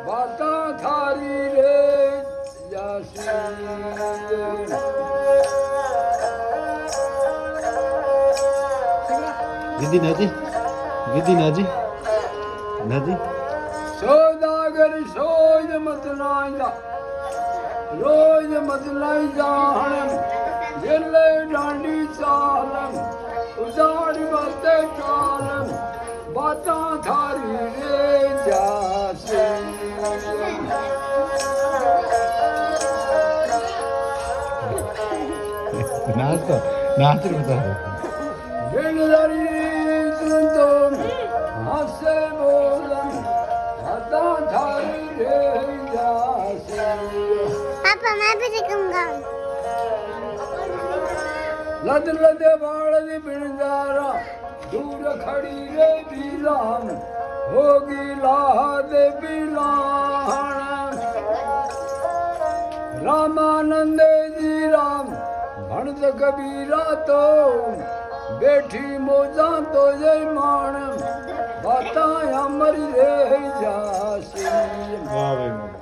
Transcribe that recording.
बातां थारी रे जासी विधि नदी सोदागर सोज मतलाइया रोज मतलाई जाहणम जिले डांडी चालम उजाड़ बाते कालम बातां थारी रे जासी नाच बता बिनदारी तुम हंसे बोलम बातां थारी रे जासी पापा मैं भी सीखूंगा लद लदे बाल दी बिनदारा दूर खड़ी रे बीलाम होगी लाह दे बीलाहण रामानंद जी राम भणत कबीरा तो बैठी मोजा तो जय मान बातां अमर रे जासी वाह भाई